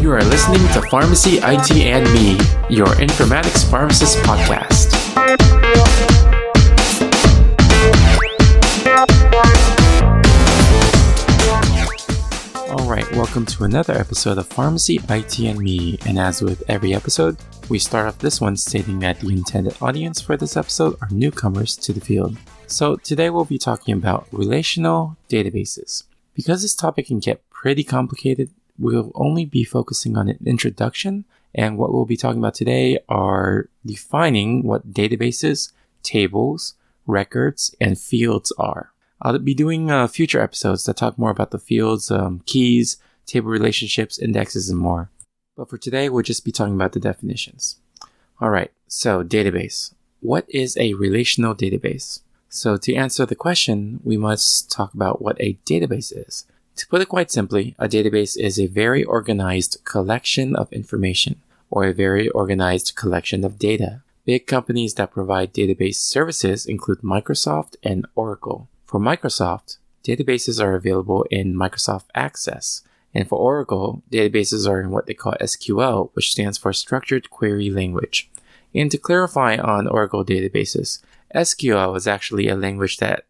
You are listening to Pharmacy, IT, and Me, your informatics pharmacist podcast. Alright, welcome to another episode of Pharmacy, IT, and Me. And as with every episode, we start off this one stating that the intended audience for this episode are newcomers to the field. So today we'll be talking about relational databases. Because this topic can get pretty complicated, we'll only be focusing on an introduction, and what we'll be talking about today are defining what databases, tables, records, and fields are. I'll be doing future episodes that talk more about the fields, keys, table relationships, indexes, and more. But for today, we'll just be talking about the definitions. Alright, so database. What is a relational database? So to answer the question, we must talk about what a database is. To put it quite simply, a database is a very organized collection of information, or a very organized collection of data. Big companies that provide database services include Microsoft and Oracle. For Microsoft, databases are available in Microsoft Access, and for Oracle, databases are in what they call SQL, which stands for Structured Query Language. And to clarify on Oracle databases, SQL is actually a language that,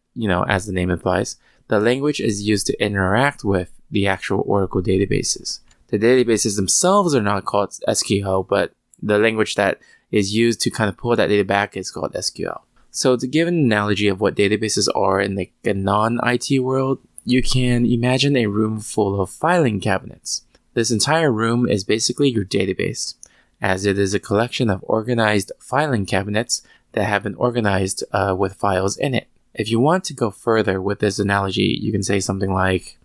as the name implies, the language is used to interact with the actual Oracle databases. The databases themselves are not called SQL, but the language that is used to kind of pull that data back is called SQL. So to give an analogy of what databases are in the non-IT world, you can imagine a room full of filing cabinets. This entire room is basically your database, as it is a collection of organized filing cabinets that have been organized with files in it. If you want to go further with this analogy, you can say something like,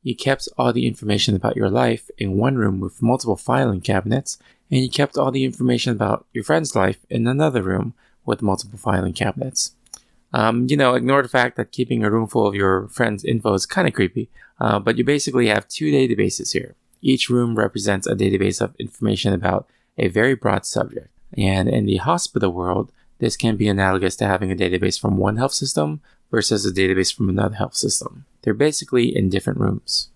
you kept all the information about your life in one room with multiple filing cabinets, and you kept all the information about your friend's life in another room with multiple filing cabinets. Ignore the fact that keeping a room full of your friend's info is kind of creepy, but you basically have two databases here. Each room represents a database of information about a very broad subject. And in the hospital world, this can be analogous to having a database from one health system versus a database from another health system. They're basically in different rooms.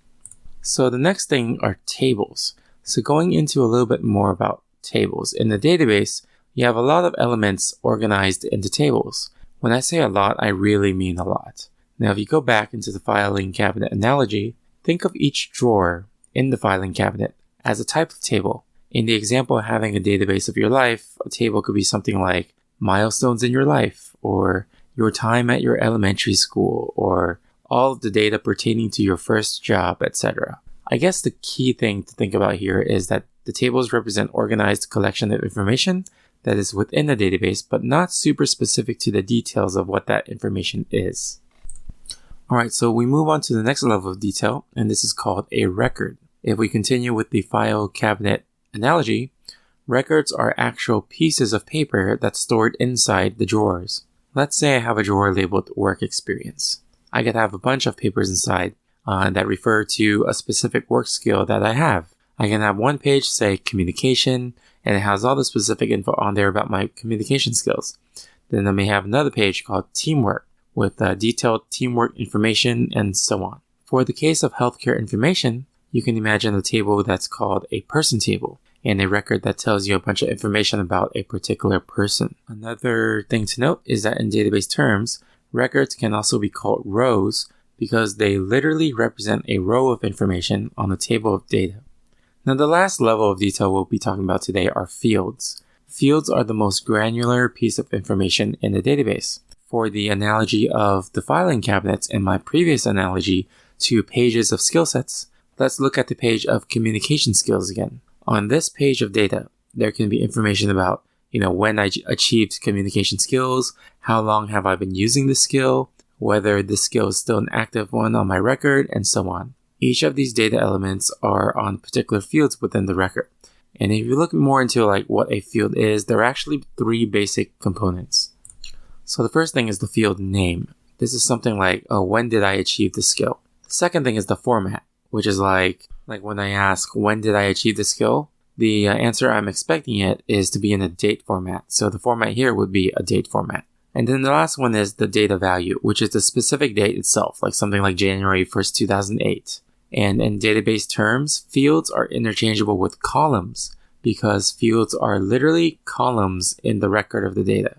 So the next thing are tables. So going into a little bit more about tables. In the database, you have a lot of elements organized into tables. When I say a lot, I really mean a lot. Now, if you go back into the filing cabinet analogy, think of each drawer in the filing cabinet as a type of table. In the example of having a database of your life, a table could be something like milestones in your life, or your time at your elementary school, or all of the data pertaining to your first job, etc. I guess the key thing to think about here is that the tables represent organized collection of information that is within the database, but not super specific to the details of what that information is. Alright, so we move on to the next level of detail, and this is called a record. If we continue with the file cabinet analogy, records are actual pieces of paper that's stored inside the drawers. Let's say I have a drawer labeled work experience. I could have a bunch of papers inside that refer to a specific work skill that I have. I can have one page say communication, and it has all the specific info on there about my communication skills. Then I may have another page called teamwork with detailed teamwork information and so on. For the case of healthcare information, you can imagine a table that's called a person table, and a record that tells you a bunch of information about a particular person. Another thing to note is that in database terms, records can also be called rows because they literally represent a row of information on a table of data. Now, the last level of detail we'll be talking about today are fields. Fields are the most granular piece of information in the database. For the analogy of the filing cabinets in my previous analogy to pages of skill sets, let's look at the page of communication skills again. On this page of data, there can be information about, when I achieved communication skills, how long have I been using the skill, whether the skill is still an active one on my record, and so on. Each of these data elements are on particular fields within the record. And if you look more into what a field is, there are actually three basic components. So the first thing is the field name. This is something like, when did I achieve the skill? The second thing is the format, which is like when I ask, when did I achieve the skill? The answer I'm expecting it is to be in a date format. So the format here would be a date format. And then the last one is the data value, which is the specific date itself, like something like January 1st, 2008. And in database terms, fields are interchangeable with columns because fields are literally columns in the record of the data.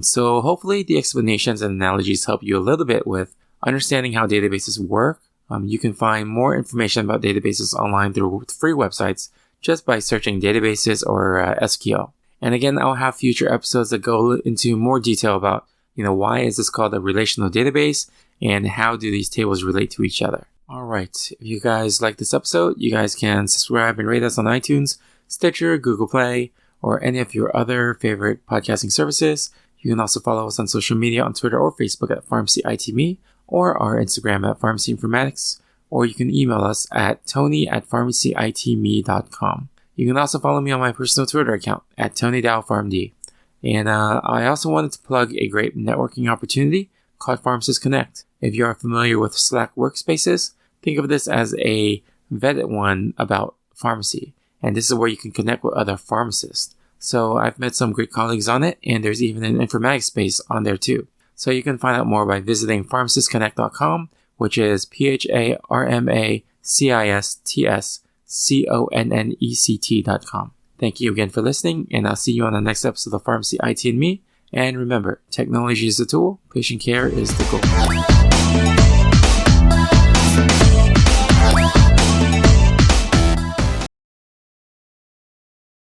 So hopefully the explanations and analogies help you a little bit with understanding how databases work. You can find more information about databases online through free websites just by searching databases or SQL. And again, I'll have future episodes that go into more detail about, why is this called a relational database and how do these tables relate to each other. All right. If you guys like this episode, you guys can subscribe and rate us on iTunes, Stitcher, Google Play, or any of your other favorite podcasting services. You can also follow us on social media on Twitter or Facebook at PharmacyITme or our Instagram at PharmacyInformatics, or you can email us at tony@pharmacyitme.com. You can also follow me on my personal Twitter account at TonyDowPharmD. And I also wanted to plug a great networking opportunity called Pharmacist Connect. If you are familiar with Slack workspaces, think of this as a vetted one about pharmacy. And this is where you can connect with other pharmacists. So I've met some great colleagues on it, and there's even an informatics space on there too. So you can find out more by visiting pharmacistconnect.com, which is pharmacistconnect.com. Thank you again for listening, and I'll see you on the next episode of Pharmacy IT and Me. And remember, technology is the tool, patient care is the goal.